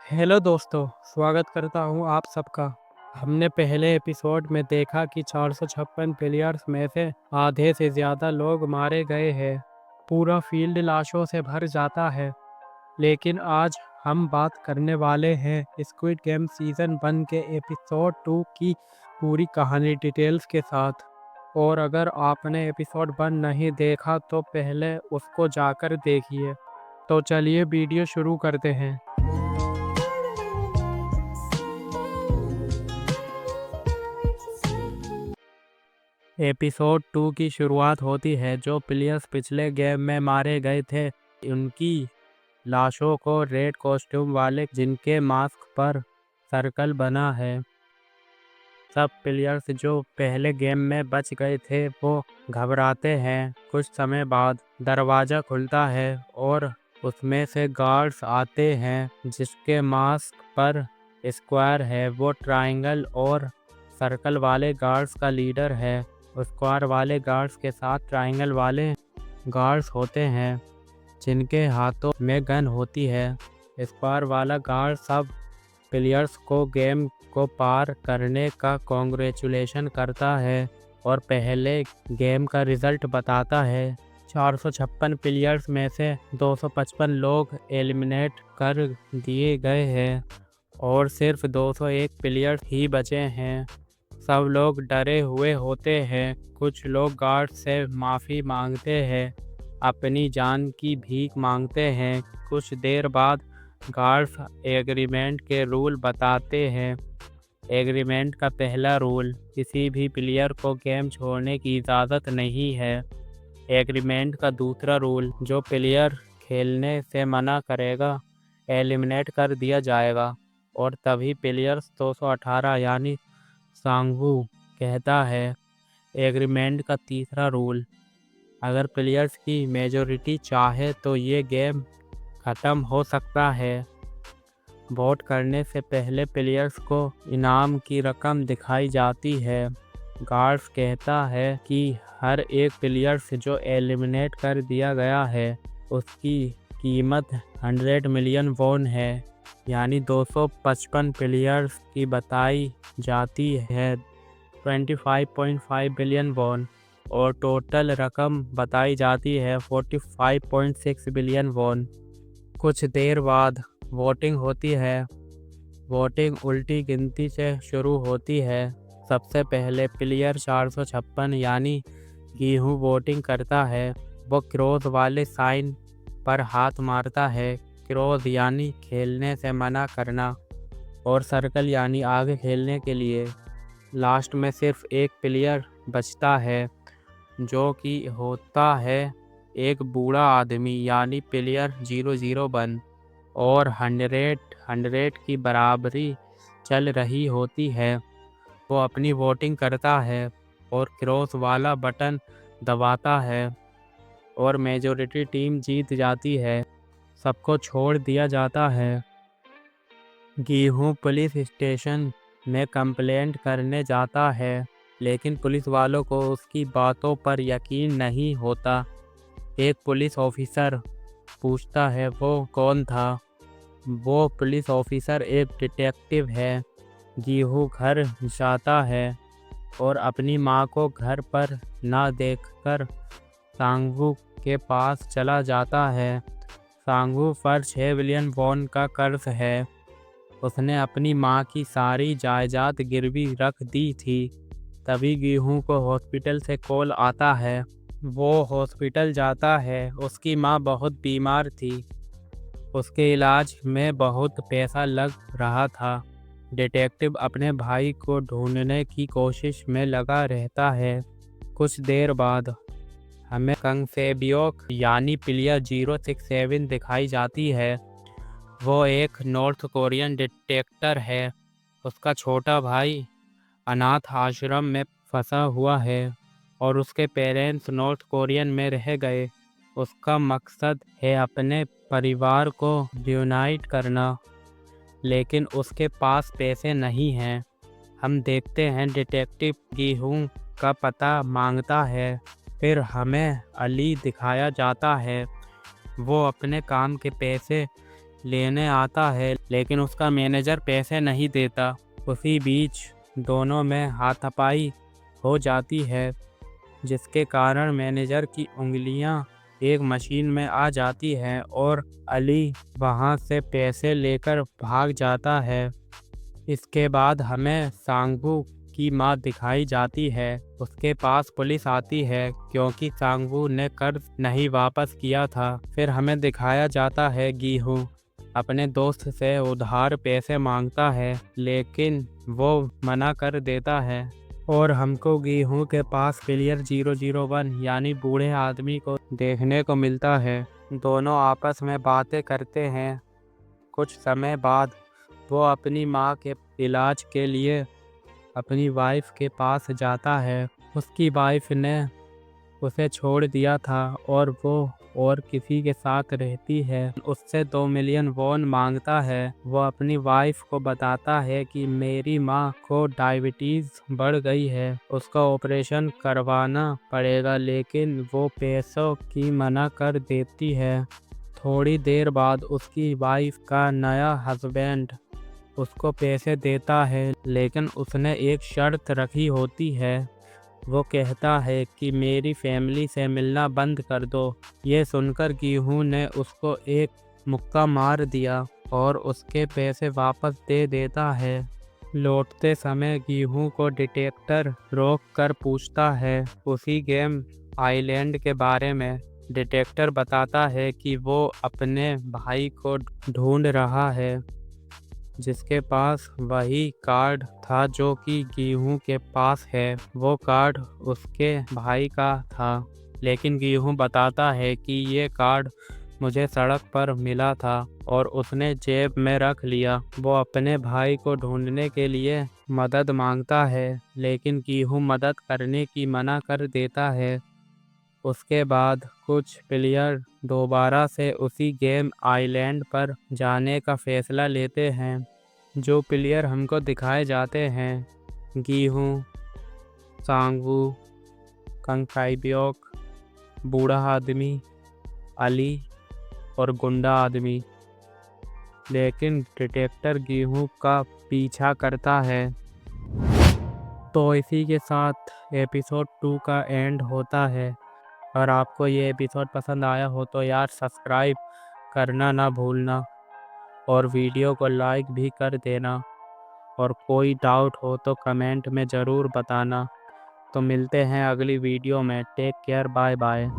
Hello दोस्तों, स्वागत करता हूँ आप सबका। हमने पहले एपिसोड में देखा कि 456 प्लेयर्स में से आधे से ज़्यादा लोग मारे गए हैं। पूरा फील्ड लाशों से भर जाता है। लेकिन आज हम बात करने वाले हैं स्क्विड गेम सीज़न 1 के एपिसोड 2 की पूरी कहानी डिटेल्स के साथ। और अगर आपने एपिसोड 1 नहीं देखा तो पहले उसको जाकर देखिए। तो चलिए वीडियो शुरू करते हैं। एपिसोड 2 की शुरुआत होती है। जो प्लेयर्स पिछले गेम में मारे गए थे उनकी लाशों को रेड कॉस्ट्यूम वाले जिनके मास्क पर सर्कल बना है। सब प्लेयर्स जो पहले गेम में बच गए थे वो घबराते हैं। कुछ समय बाद दरवाज़ा खुलता है और उसमें से गार्ड्स आते हैं जिसके मास्क पर स्क्वायर है। वो ट्रायंगल और सर्कल वाले गार्ड्स का लीडर है। स्क्वायर वाले गार्ड्स के साथ ट्रायंगल वाले गार्ड्स होते हैं जिनके हाथों में गन होती है। स्क्वायर वाला गार्ड सब प्लेयर्स को गेम को पार करने का कॉन्ग्रेचुलेशन करता है और पहले गेम का रिजल्ट बताता है। 456 प्लेयर्स में से 255 लोग एलिमिनेट कर दिए गए हैं और सिर्फ 201 प्लेयर्स ही बचे हैं। सब लोग डरे हुए होते हैं। कुछ लोग गार्ड से माफ़ी मांगते हैं, अपनी जान की भीख मांगते हैं। कुछ देर बाद गार्ड्स एग्रीमेंट के रूल बताते हैं। एग्रीमेंट का पहला रूल, किसी भी प्लेयर को गेम छोड़ने की इजाज़त नहीं है। एग्रीमेंट का दूसरा रूल, जो प्लेयर खेलने से मना करेगा एलिमिनेट कर दिया जाएगा। और तभी प्लेयर्स 218 यानी सांगवू कहता है। एग्रीमेंट का तीसरा रूल, अगर प्लेयर्स की मेजॉरिटी चाहे तो ये गेम ख़त्म हो सकता है। वोट करने से पहले प्लेयर्स को इनाम की रकम दिखाई जाती है। गार्ड्स कहता है कि हर एक प्लेयर से जो एलिमिनेट कर दिया गया है उसकी कीमत 100 मिलियन वॉन है, यानी 255 प्लेयर्स की बताई जाती है 25.5 बिलियन वॉन और टोटल रकम बताई जाती है 45.6 बिलियन वॉन। कुछ देर बाद वोटिंग होती है। वोटिंग उल्टी गिनती से शुरू होती है। सबसे पहले प्लेयर 456 यानी गेहूँ वोटिंग करता है। वो क्रॉस वाले साइन पर हाथ मारता है। क्रॉस यानी खेलने से मना करना और सर्कल यानी आगे खेलने के लिए। लास्ट में सिर्फ एक प्लेयर बचता है जो कि होता है एक बूढ़ा आदमी यानी प्लेयर 001 और 100 की बराबरी चल रही होती है। वो अपनी वोटिंग करता है और क्रॉस वाला बटन दबाता है और मेजॉरिटी टीम जीत जाती है। सबको छोड़ दिया जाता है। गेहूँ पुलिस स्टेशन में कंप्लेंट करने जाता है लेकिन पुलिस वालों को उसकी बातों पर यकीन नहीं होता। एक पुलिस ऑफिसर पूछता है वो कौन था। वो पुलिस ऑफिसर एक डिटेक्टिव है। गेहूँ घर जाता है और अपनी माँ को घर पर ना देखकर सांगवू के पास चला जाता है। सांगवू पर 6 बिलियन वॉन का कर्ज है। उसने अपनी माँ की सारी जायदाद गिरवी रख दी थी। तभी गेहूँ को हॉस्पिटल से कॉल आता है। वो हॉस्पिटल जाता है। उसकी माँ बहुत बीमार थी। उसके इलाज में बहुत पैसा लग रहा था। डिटेक्टिव अपने भाई को ढूंढने की कोशिश में लगा रहता है। कुछ देर बाद हमें कंगसेबियोक यानी प्लेयर 067 दिखाई जाती है। वो एक नॉर्थ कोरियन डिटेक्टर है। उसका छोटा भाई अनाथ आश्रम में फंसा हुआ है और उसके पेरेंट्स नॉर्थ कोरियन में रह गए। उसका मकसद है अपने परिवार को रियूनाइट करना, लेकिन उसके पास पैसे नहीं हैं। हम देखते हैं डिटेक्टिव गेहूँ का पता मांगता है। फिर हमें अली दिखाया जाता है। वो अपने काम के पैसे लेने आता है, लेकिन उसका मैनेजर पैसे नहीं देता। उसी बीच दोनों में हाथापाई हो जाती है, जिसके कारण मैनेजर की उंगलियां एक मशीन में आ जाती हैं और अली वहां से पैसे लेकर भाग जाता है। इसके बाद हमें सांगवू की माँ दिखाई जाती है। उसके पास पुलिस आती है क्योंकि सांगवू ने कर्ज नहीं वापस किया था। फिर हमें दिखाया जाता है गीहू अपने दोस्त से उधार पैसे मांगता है, लेकिन वो मना कर देता है और हमको गीहू के पास प्लेयर 001 यानी बूढ़े आदमी को देखने को मिलता है। दोनों आपस में बातें करते हैं। कुछ समय बाद वो अपनी माँ के इलाज के लिए अपनी वाइफ के पास जाता है। उसकी वाइफ ने उसे छोड़ दिया था और वो और किसी के साथ रहती है। उससे 2 मिलियन वॉन मांगता है। वो अपनी वाइफ को बताता है कि मेरी माँ को डायबिटीज़ बढ़ गई है, उसका ऑपरेशन करवाना पड़ेगा, लेकिन वो पैसों की मना कर देती है। थोड़ी देर बाद उसकी वाइफ का नया हस्बैंड उसको पैसे देता है, लेकिन उसने एक शर्त रखी होती है। वो कहता है कि मेरी फैमिली से मिलना बंद कर दो। ये सुनकर गीहू ने उसको एक मुक्का मार दिया और उसके पैसे वापस दे देता है। लौटते समय गीहू को डिटेक्टर रोक कर पूछता है उसी गेम आइलैंड के बारे में। डिटेक्टर बताता है कि वो अपने भाई को ढूंढ रहा है, जिसके पास वही कार्ड था जो कि गीहू के पास है। वो कार्ड उसके भाई का था, लेकिन गीहू बताता है कि ये कार्ड मुझे सड़क पर मिला था और उसने जेब में रख लिया। वो अपने भाई को ढूंढने के लिए मदद मांगता है, लेकिन गीहू मदद करने की मना कर देता है। उसके बाद कुछ प्लेयर दोबारा से उसी गेम आइलैंड पर जाने का फैसला लेते हैं। जो प्लेयर हमको दिखाए जाते हैं गीहू, सांगवू, कंगकाइबियोक, बूढ़ा आदमी, अली और गुंडा आदमी। लेकिन डिटेक्टर गीहू का पीछा करता है। तो इसी के साथ एपिसोड 2 का एंड होता है। अगर आपको ये एपिसोड पसंद आया हो तो यार सब्सक्राइब करना ना भूलना और वीडियो को लाइक भी कर देना। और कोई डाउट हो तो कमेंट में ज़रूर बताना। तो मिलते हैं अगली वीडियो में। Take care, bye bye.